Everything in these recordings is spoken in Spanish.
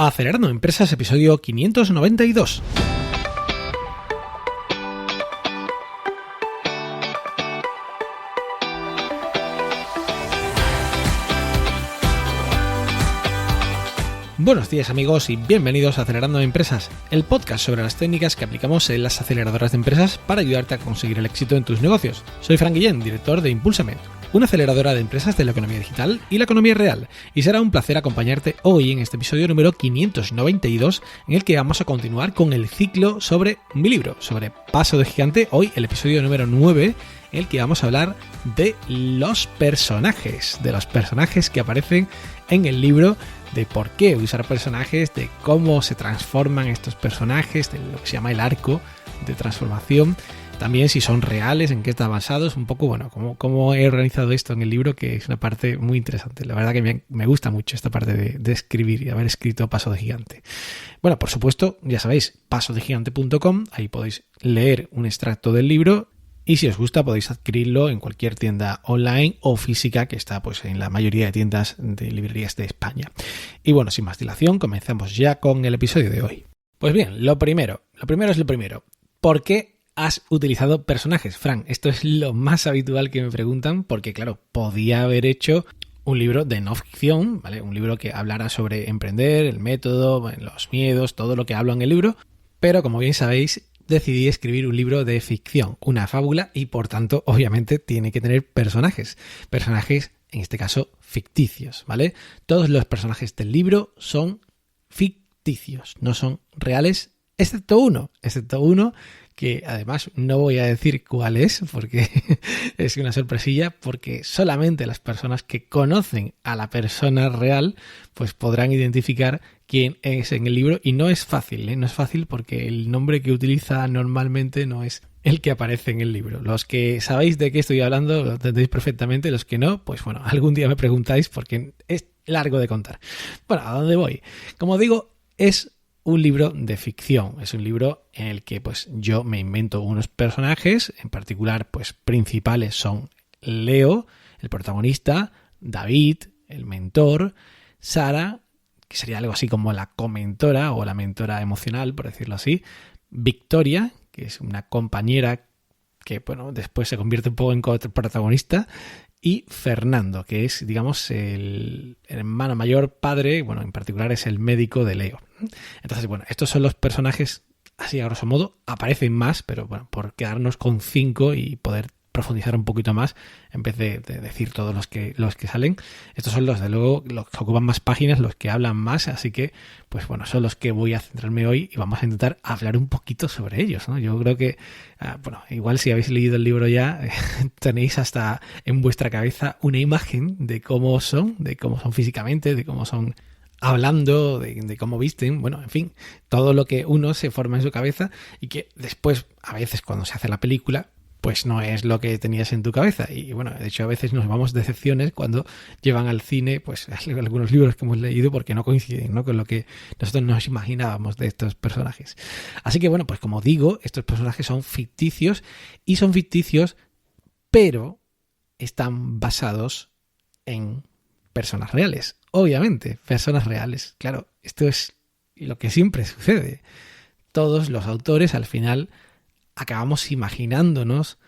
Acelerando Empresas, episodio 592. Buenos días amigos y bienvenidos a Acelerando Empresas, el podcast sobre las técnicas que aplicamos en las aceleradoras de empresas para ayudarte a conseguir el éxito en tus negocios. Soy Fran Guillén, director de Impúlsame, una aceleradora de empresas de la economía digital y la economía real, y será un placer acompañarte hoy en este episodio número 592 en el que vamos a continuar con el ciclo sobre mi libro, sobre Paso de Gigante, hoy el episodio número 9 en el que vamos a hablar de los personajes que aparecen en el libro, de por qué usar personajes, de cómo se transforman estos personajes, de lo que se llama el arco de transformación, también si son reales, en qué están basados, un poco, bueno, cómo he organizado esto en el libro, que es una parte muy interesante. La verdad que me gusta mucho esta parte de escribir y haber escrito Paso de Gigante. Bueno, por supuesto, ya sabéis, pasodegigante.com, ahí podéis leer un extracto del libro. Y si os gusta podéis adquirirlo en cualquier tienda online o física que está pues en la mayoría de tiendas de librerías de España. Y bueno, sin más dilación, comenzamos ya con el episodio de hoy. Pues bien, lo primero es lo primero. ¿Por qué has utilizado personajes, Fran? Esto es lo más habitual que me preguntan porque, claro, podía haber hecho un libro de no ficción, ¿vale? Un libro que hablara sobre emprender, el método, los miedos, todo lo que hablo en el libro. Pero como bien sabéis, decidí escribir un libro de ficción, una fábula, y por tanto, obviamente, tiene que tener personajes. Personajes, en este caso, ficticios, ¿vale? Todos los personajes del libro son ficticios, no son reales, excepto uno que además no voy a decir cuál es, porque es una sorpresilla, porque solamente las personas que conocen a la persona real, pues podrán identificar quién es en el libro, y no es fácil, no es fácil porque el nombre que utiliza normalmente no es el que aparece en el libro. Los que sabéis de qué estoy hablando lo entendéis perfectamente, los que no, pues bueno, algún día me preguntáis porque es largo de contar. Bueno, ¿a dónde voy? Como digo, es un libro de ficción, es un libro en el que pues yo me invento unos personajes, en particular pues principales son Leo, el protagonista, David, el mentor, Sara, que sería algo así como la comentora o la mentora emocional, por decirlo así, Victoria, que es una compañera que bueno, después se convierte un poco en protagonista, y Fernando, que es, digamos, el hermano mayor, padre, bueno, en particular es el médico de Leo. Entonces, bueno, estos son los personajes, así a grosso modo, aparecen más, pero bueno, por quedarnos con 5 y poder profundizar un poquito más, en vez de decir todos los que salen, estos son los de luego los que ocupan más páginas, los que hablan más, así que pues bueno, son los que voy a centrarme hoy y vamos a intentar hablar un poquito sobre ellos, ¿no? Yo creo que, bueno, igual si habéis leído el libro ya, tenéis hasta en vuestra cabeza una imagen de cómo son físicamente, de cómo son hablando, de cómo visten, bueno, en fin, todo lo que uno se forma en su cabeza y que después, a veces cuando se hace la película, pues no es lo que tenías en tu cabeza. Y bueno, de hecho a veces nos vamos decepciones cuando llevan al cine pues algunos libros que hemos leído porque no coinciden, ¿no?, con lo que nosotros nos imaginábamos de estos personajes. Así que bueno, pues como digo, estos personajes son ficticios y son ficticios, pero están basados en personas reales. Obviamente, personas reales. Claro, esto es lo que siempre sucede. Todos los autores al final acabamos imaginándonos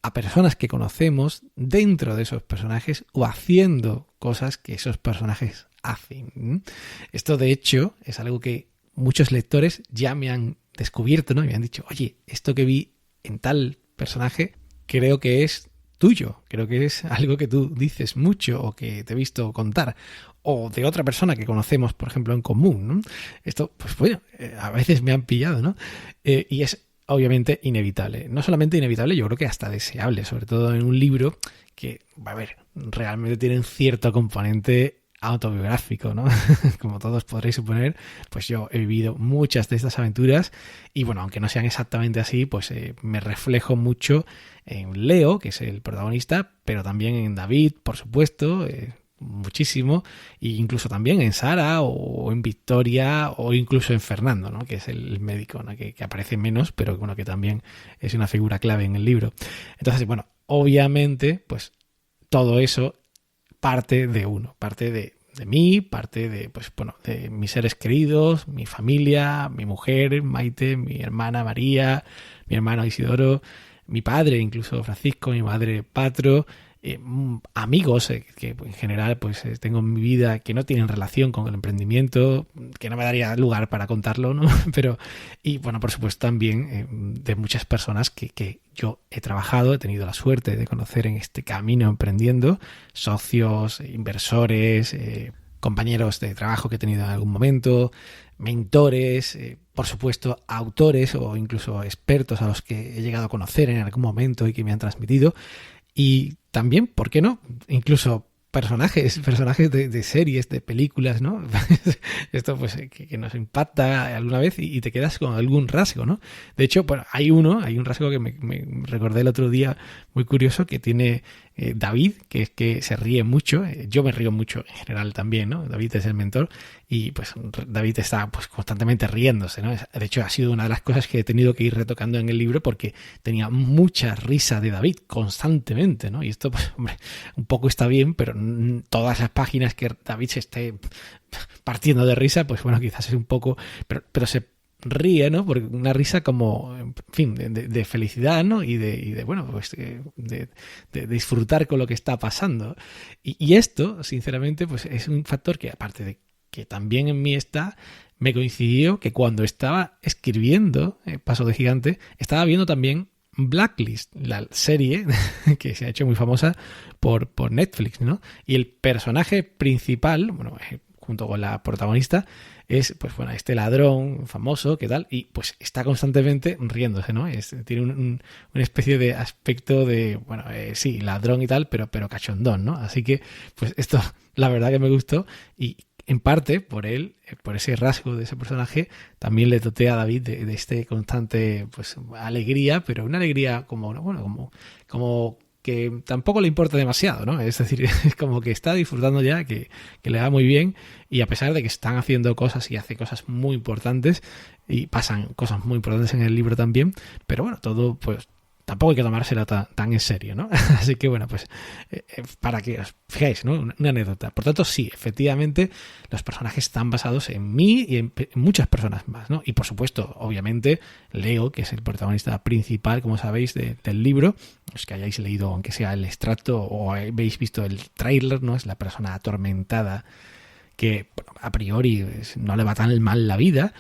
a personas que conocemos dentro de esos personajes o haciendo cosas que esos personajes hacen. Esto, de hecho, es algo que muchos lectores ya me han descubierto, ¿no? Y me han dicho, oye, esto que vi en tal personaje creo que es tuyo, creo que es algo que tú dices mucho o que te he visto contar, o de otra persona que conocemos, por ejemplo, en común, ¿no? Esto, pues bueno, a veces me han pillado, ¿no? Y es obviamente inevitable. No solamente inevitable, yo creo que hasta deseable, sobre todo en un libro que, a ver, realmente tiene un cierto componente autobiográfico, ¿no? Como todos podréis suponer, pues yo he vivido muchas de estas aventuras y bueno, aunque no sean exactamente así, pues me reflejo mucho en Leo, que es el protagonista, pero también en David, por supuesto, muchísimo, e incluso también en Sara o en Victoria o incluso en Fernando, ¿no?, que es el médico, ¿no?, que aparece menos, pero bueno, que también es una figura clave en el libro. Entonces, bueno, obviamente, pues todo eso parte de uno, parte de de mí, parte de, pues, bueno, de mis seres queridos, mi familia, mi mujer, Maite, mi hermana María, mi hermano Isidoro, mi padre, incluso Francisco, mi madre Patro, amigos que en general pues tengo en mi vida que no tienen relación con el emprendimiento, que no me daría lugar para contarlo, ¿no? Pero, y bueno, por supuesto también de muchas personas que yo he trabajado, he tenido la suerte de conocer en este camino emprendiendo, socios, inversores, compañeros de trabajo que he tenido en algún momento, mentores, por supuesto autores o incluso expertos a los que he llegado a conocer en algún momento y que me han transmitido. Y también, ¿por qué no? Incluso personajes de series, de películas, ¿no? Esto pues que nos impacta alguna vez y te quedas con algún rasgo, ¿no? De hecho, bueno, hay un rasgo que me recordé el otro día muy curioso que tiene David, que es que se ríe mucho. Yo me río mucho en general también, ¿no? David es el mentor y pues David está pues constantemente riéndose, ¿no? De hecho, ha sido una de las cosas que he tenido que ir retocando en el libro porque tenía mucha risa de David constantemente, ¿no? Y esto, pues, hombre, un poco está bien, pero todas las páginas que David se esté partiendo de risa, pues bueno, quizás es un poco, pero se ríe, ¿no? Porque una risa como, en fin, de felicidad, ¿no? Y de bueno, pues de disfrutar con lo que está pasando. Y esto, sinceramente, pues es un factor que, aparte de que también en mí está, me coincidió que cuando estaba escribiendo Paso de Gigante, estaba viendo también Blacklist, la serie que se ha hecho muy famosa por Netflix, ¿no? Y el personaje principal, bueno, junto con la protagonista, es, pues bueno, este ladrón famoso, ¿qué tal? Y pues está constantemente riéndose, ¿no? Tiene una especie de aspecto de, bueno, sí, ladrón y tal, pero cachondón, ¿no? Así que, pues esto, la verdad que me gustó y en parte por él, por ese rasgo de ese personaje, también le doté a David de este constante, pues, alegría, pero una alegría como, bueno, como que tampoco le importa demasiado, ¿no? Es decir, es como que está disfrutando ya, que le va muy bien y a pesar de que están haciendo cosas y hace cosas muy importantes y pasan cosas muy importantes en el libro también, pero bueno, todo pues tampoco hay que tomárselo tan en serio, ¿no? Así que bueno, pues para que os fijáis, ¿no? Una anécdota. Por tanto, sí, efectivamente, los personajes están basados en mí y en muchas personas más, ¿no? Y por supuesto, obviamente, Leo, que es el protagonista principal, como sabéis, del libro, los que hayáis leído, aunque sea el extracto o habéis visto el tráiler, ¿no? Es la persona atormentada que bueno, a priori no le va tan mal la vida,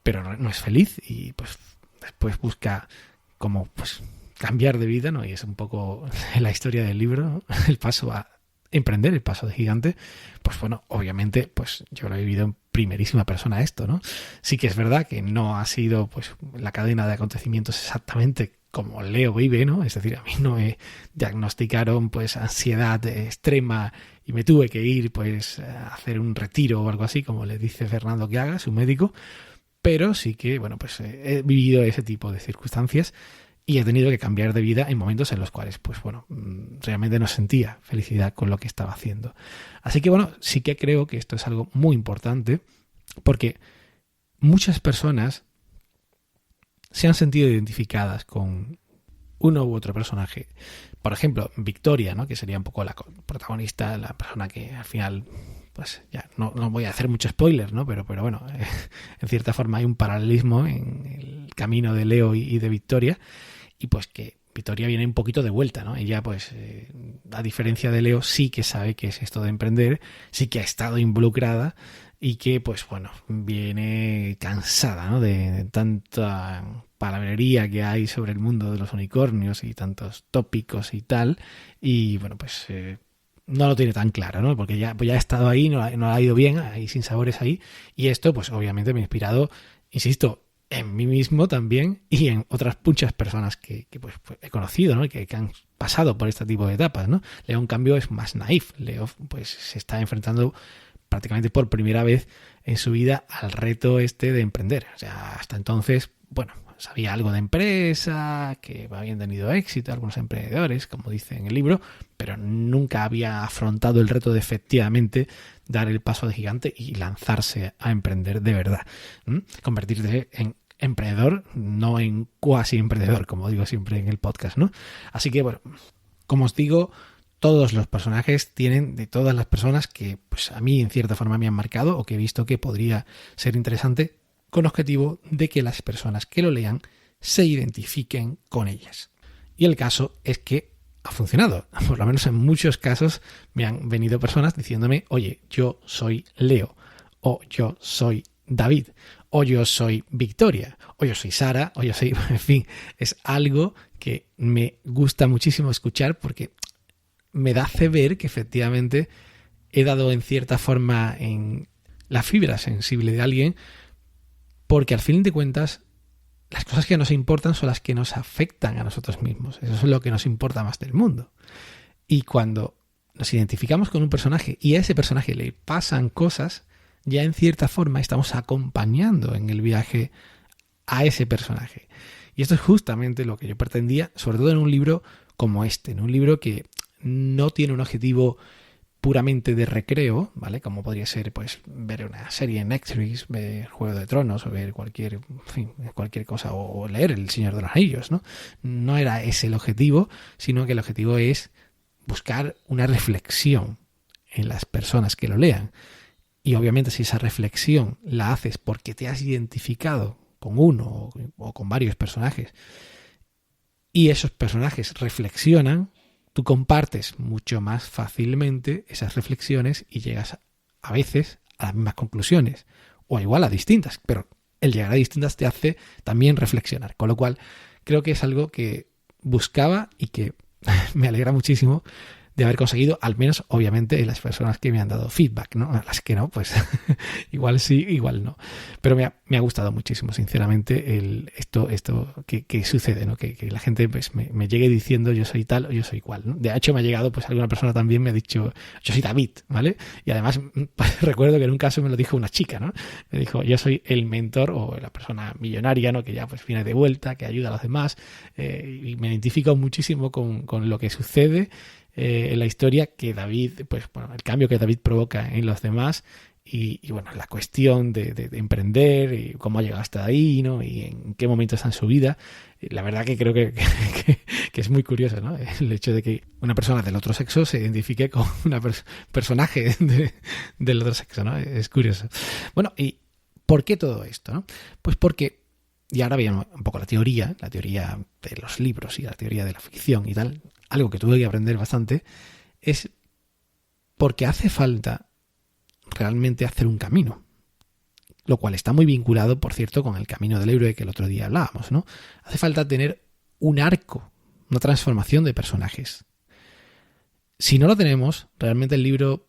pero no es feliz y pues después busca como pues cambiar de vida, ¿no? Y es un poco la historia del libro, ¿no? El paso a emprender, el paso de gigante. Pues bueno, obviamente, pues yo lo he vivido en primerísima persona esto, ¿no? Sí que es verdad que no ha sido pues la cadena de acontecimientos exactamente como Leo vive, ¿no? Es decir, a mí no me diagnosticaron pues ansiedad extrema y me tuve que ir pues a hacer un retiro o algo así, como le dice Fernando que haga, su médico, pero sí que, bueno, pues he vivido ese tipo de circunstancias y he tenido que cambiar de vida en momentos en los cuales, pues bueno, realmente no sentía felicidad con lo que estaba haciendo. Así que bueno, sí que creo que esto es algo muy importante porque muchas personas se han sentido identificadas con uno u otro personaje. Por ejemplo, Victoria, ¿no? Que sería un poco la protagonista, la persona que al final, pues ya no voy a hacer mucho spoiler, ¿no? Pero bueno, en cierta forma hay un paralelismo en el camino de Leo y de Victoria. Y pues que Victoria viene un poquito de vuelta, ¿no? Ella, pues, a diferencia de Leo, sí que sabe qué es esto de emprender, sí que ha estado involucrada y que, pues, bueno, viene cansada, ¿no? De tanta palabrería que hay sobre el mundo de los unicornios y tantos tópicos y tal. Y, bueno, pues no lo tiene tan claro, ¿no? Porque ya ha estado ahí, no ha ido bien, hay sinsabores ahí. Y esto, pues, obviamente me ha inspirado, insisto, en mí mismo también y en otras muchas personas que pues he conocido, ¿no? Que han pasado por este tipo de etapas, ¿no? Leo, en cambio, es más naif. Leo, pues, se está enfrentando prácticamente por primera vez en su vida al reto este de emprender. O sea, hasta entonces, bueno, sabía algo de empresa, que habían tenido éxito algunos emprendedores, como dice en el libro, pero nunca había afrontado el reto de efectivamente dar el paso de gigante y lanzarse a emprender de verdad. Convertirse en emprendedor, no en cuasi emprendedor, como digo siempre en el podcast, ¿no? Así que, bueno, como os digo, todos los personajes tienen de todas las personas que pues a mí en cierta forma me han marcado o que he visto que podría ser interesante, con objetivo de que las personas que lo lean se identifiquen con ellas. Y el caso es que ha funcionado. Por lo menos en muchos casos me han venido personas diciéndome, oye, yo soy Leo, o yo soy David, o yo soy Victoria, o yo soy Sara, o yo soy... En fin, es algo que me gusta muchísimo escuchar porque me hace ver que efectivamente he dado en cierta forma en la fibra sensible de alguien, porque al fin de cuentas las cosas que nos importan son las que nos afectan a nosotros mismos. Eso es lo que nos importa más del mundo. Y cuando nos identificamos con un personaje y a ese personaje le pasan cosas, ya en cierta forma estamos acompañando en el viaje a ese personaje. Y esto es justamente lo que yo pretendía, sobre todo en un libro como este, en un libro que no tiene un objetivo puramente de recreo, ¿vale? Como podría ser pues ver una serie en Netflix, ver Juego de Tronos o ver cualquier cosa o leer El Señor de los Anillos, ¿no? No era ese el objetivo, sino que el objetivo es buscar una reflexión en las personas que lo lean. Y obviamente si esa reflexión la haces porque te has identificado con uno o con varios personajes y esos personajes reflexionan, tú compartes mucho más fácilmente esas reflexiones y llegas a veces a las mismas conclusiones o igual a distintas, pero el llegar a distintas te hace también reflexionar, con lo cual creo que es algo que buscaba y que me alegra muchísimo de haber conseguido, al menos obviamente en las personas que me han dado feedback, ¿no? A las que no, pues igual sí, igual no. Pero me ha gustado muchísimo, sinceramente, esto que sucede, ¿no? Que la gente pues, me llegue diciendo yo soy tal o yo soy cual, ¿no? De hecho me ha llegado, pues alguna persona también me ha dicho yo soy David, ¿vale? Y además pues, recuerdo que en un caso me lo dijo una chica, ¿no? Me dijo yo soy el mentor o la persona millonaria, ¿no? Que ya pues viene de vuelta, que ayuda a los demás, y me identifico muchísimo con lo que sucede en la historia que David, pues bueno, el cambio que David provoca en los demás y bueno, la cuestión de emprender y cómo ha llegado hasta ahí, ¿no? Y en qué momento está en su vida. La verdad que creo que es muy curioso, ¿no? El hecho de que una persona del otro sexo se identifique con un personaje del otro sexo, ¿no? Es curioso. Bueno, ¿y por qué todo esto, no? Pues porque, y ahora veamos un poco la teoría de los libros y la teoría de la ficción y tal, algo que tuve que aprender bastante, es porque hace falta realmente hacer un camino. Lo cual está muy vinculado, por cierto, con el camino del héroe que el otro día hablábamos, ¿no? Hace falta tener un arco, una transformación de personajes. Si no lo tenemos, realmente el libro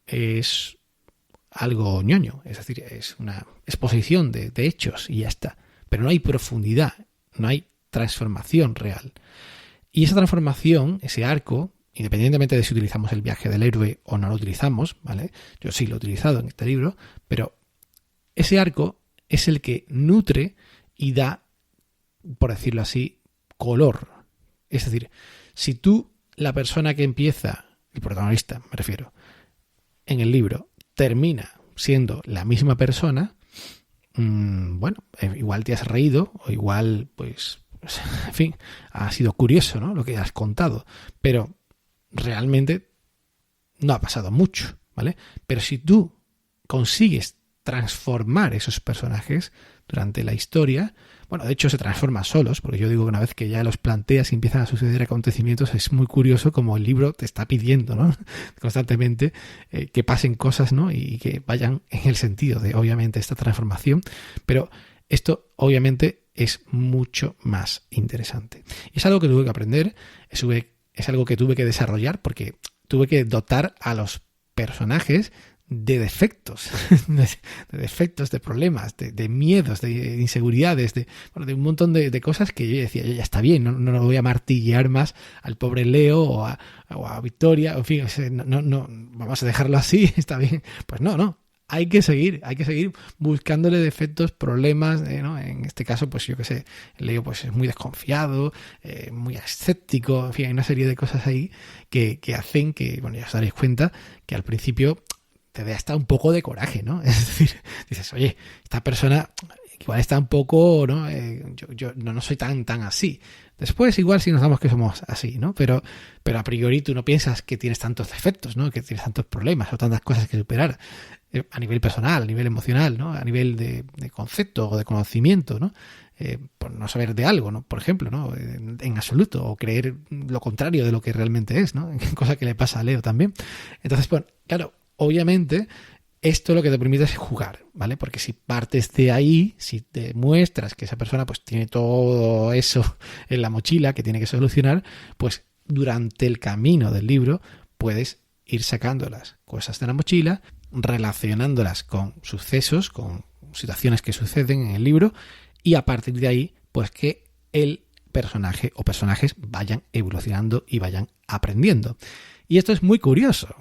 es algo ñoño, es decir, es una exposición de hechos y ya está. Pero no hay profundidad, no hay transformación real. Y esa transformación, ese arco, independientemente de si utilizamos el viaje del héroe o no lo utilizamos, ¿vale? Yo sí lo he utilizado en este libro, pero ese arco es el que nutre y da, por decirlo así, color. Es decir, si tú, la persona que empieza, el protagonista me refiero, en el libro, termina siendo la misma persona, bueno, igual te has reído o igual, pues, en fin, ha sido curioso, ¿no? Lo que has contado, pero realmente no ha pasado mucho, ¿vale? Pero si tú consigues transformar esos personajes durante la historia, bueno, de hecho se transforman solos, porque yo digo que una vez que ya los planteas y empiezan a suceder acontecimientos, es muy curioso como el libro te está pidiendo, ¿no? Constantemente que pasen cosas, ¿no? Y que vayan en el sentido de, obviamente, esta transformación, pero esto, obviamente, es mucho más interesante. Y es algo que tuve que aprender, es algo que tuve que desarrollar porque tuve que dotar a los personajes de defectos, de problemas, de miedos, de inseguridades, de un montón de cosas que yo decía, ya está bien, no lo voy a martillear más al pobre Leo o a Victoria, en fin, no, vamos a dejarlo así, está bien. Pues no. Hay que seguir buscándole defectos, problemas, ¿no? En este caso, pues yo qué sé, Leo pues es muy desconfiado, muy escéptico, en fin, hay una serie de cosas ahí que hacen que, bueno, ya os daréis cuenta que al principio te dé hasta un poco de coraje, ¿no? Es decir, dices, oye, esta persona, igual está un poco, ¿no? Yo no soy tan así. Después igual sí nos damos que somos así, ¿no? Pero a priori tú no piensas que tienes tantos defectos, ¿no? Que tienes tantos problemas o tantas cosas que superar a nivel personal, a nivel emocional, ¿no? A nivel de concepto o de conocimiento, ¿no? Por no saber de algo, ¿no? Por ejemplo, ¿no? En absoluto, o creer lo contrario de lo que realmente es, ¿no? Cosa que le pasa a Leo también. Entonces, bueno, claro, obviamente esto lo que te permite es jugar, ¿vale? Porque si partes de ahí, si te muestras que esa persona pues tiene todo eso en la mochila que tiene que solucionar, pues durante el camino del libro puedes ir sacando las cosas de la mochila, relacionándolas con sucesos, con situaciones que suceden en el libro, y a partir de ahí, pues que el personaje o personajes vayan evolucionando y vayan aprendiendo. Y esto es muy curioso,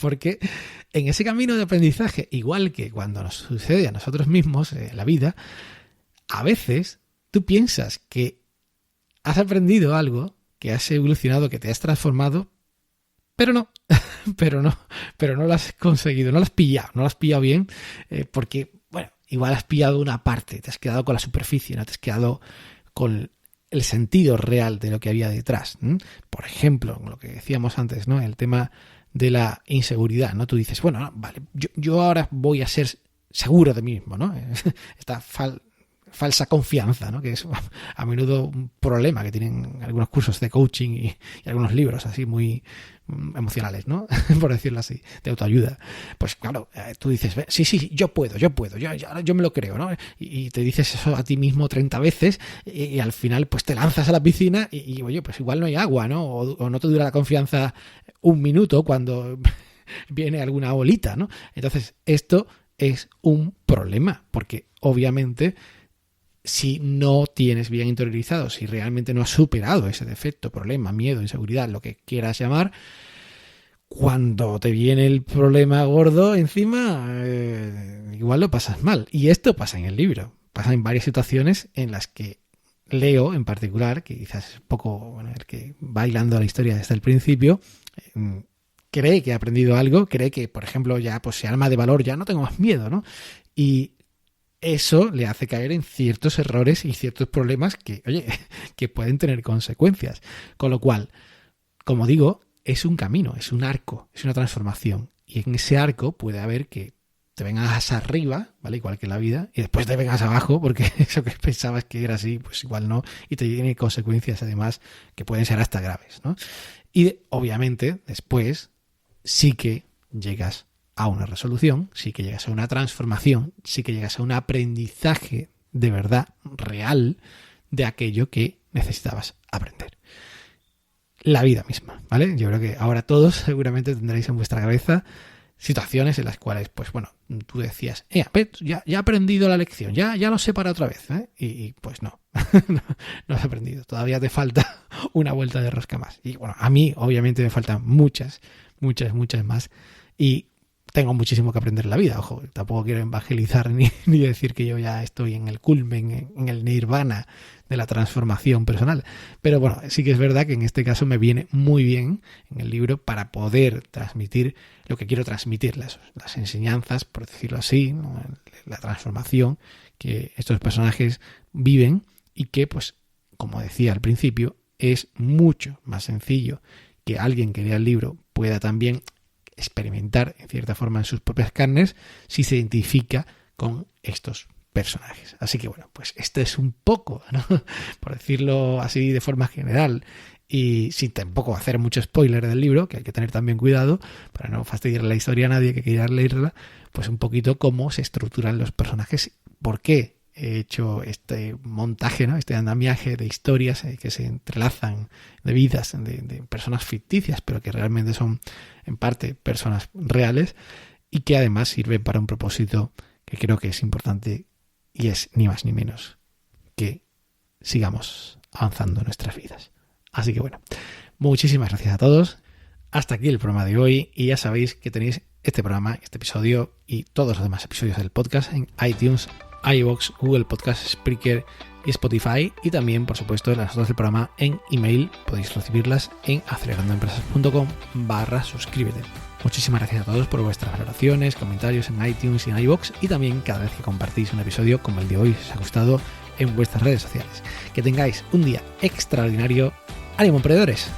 porque en ese camino de aprendizaje, igual que cuando nos sucede a nosotros mismos en la vida, a veces tú piensas que has aprendido algo, que has evolucionado, que te has transformado, pero no lo has conseguido, no lo has pillado bien, porque, bueno, igual has pillado una parte, te has quedado con la superficie, no te has quedado con el sentido real de lo que había detrás. Por ejemplo, lo que decíamos antes, ¿no? El tema de la inseguridad, ¿no? Tú dices, bueno, no, vale, yo ahora voy a ser seguro de mí mismo, ¿no? Esta falsa confianza, ¿no? Que es a menudo un problema que tienen algunos cursos de coaching y algunos libros así muy emocionales, ¿no? Por decirlo así, de autoayuda. Pues claro, tú dices, sí, yo puedo, yo me lo creo, ¿no? Y te dices eso a ti mismo 30 veces y al final pues te lanzas a la piscina y oye, pues igual no hay agua, ¿no? O no te dura la confianza un minuto cuando viene alguna bolita, ¿no? Entonces, esto es un problema, porque obviamente si no tienes bien interiorizado, si realmente no has superado ese defecto, problema, miedo, inseguridad, lo que quieras llamar, cuando te viene el problema gordo encima, igual lo pasas mal. Y esto pasa en el libro. Pasa en varias situaciones en las que Leo, en particular, que quizás es un poco el que va hilando la historia desde el principio, cree que ha aprendido algo, cree que, por ejemplo, ya pues se arma de valor, ya no tengo más miedo, ¿no? Y eso le hace caer en ciertos errores y ciertos problemas que, oye, que pueden tener consecuencias. Con lo cual, como digo, es un camino, es un arco, es una transformación. Y en ese arco puede haber que te vengas arriba, ¿vale? Igual que en la vida, y después te vengas abajo, porque eso que pensabas que era así, pues igual no, y te tiene consecuencias además que pueden ser hasta graves, ¿no? Y obviamente después sí que llegas a una resolución, sí que llegas a una transformación, sí que llegas a un aprendizaje de verdad real de aquello que necesitabas aprender. La vida misma, ¿vale? Yo creo que ahora todos seguramente tendréis en vuestra cabeza situaciones en las cuales, pues bueno, tú decías, ya he aprendido la lección, ya lo sé para otra vez, ¿eh? Y pues no, no has aprendido, todavía te falta una vuelta de rosca más. Y bueno, a mí obviamente me faltan muchas más, y tengo muchísimo que aprender en la vida. Ojo, tampoco quiero evangelizar ni decir que yo ya estoy en el culmen, en el nirvana de la transformación personal. Pero bueno, sí que es verdad que en este caso me viene muy bien en el libro para poder transmitir lo que quiero transmitir, las enseñanzas, por decirlo así, ¿no? La transformación que estos personajes viven y que, pues, como decía al principio, es mucho más sencillo que alguien que lea el libro pueda también experimentar en cierta forma en sus propias carnes si se identifica con estos personajes. Así que bueno, pues esto es un poco, ¿no? Por decirlo así de forma general y sin tampoco hacer mucho spoiler del libro, que hay que tener también cuidado para no fastidiar la historia a nadie que quiera leerla, pues un poquito cómo se estructuran los personajes, por qué he hecho este montaje, ¿no? Este andamiaje de historias que se entrelazan, de vidas de personas ficticias, pero que realmente son en parte personas reales y que además sirven para un propósito que creo que es importante y es ni más ni menos que sigamos avanzando en nuestras vidas. Así que bueno, muchísimas gracias a todos. Hasta aquí el programa de hoy y ya sabéis que tenéis este programa, este episodio y todos los demás episodios del podcast en iTunes, iVoox, Google Podcast, Spreaker y Spotify, y también, por supuesto, las notas del programa en email. Podéis recibirlas en acelerandoempresas.com/suscríbete. Muchísimas gracias a todos por vuestras valoraciones, comentarios en iTunes y en iVoox, y también cada vez que compartís un episodio como el de hoy, si os ha gustado, en vuestras redes sociales. Que tengáis un día extraordinario. ¡Ánimo, emprendedores!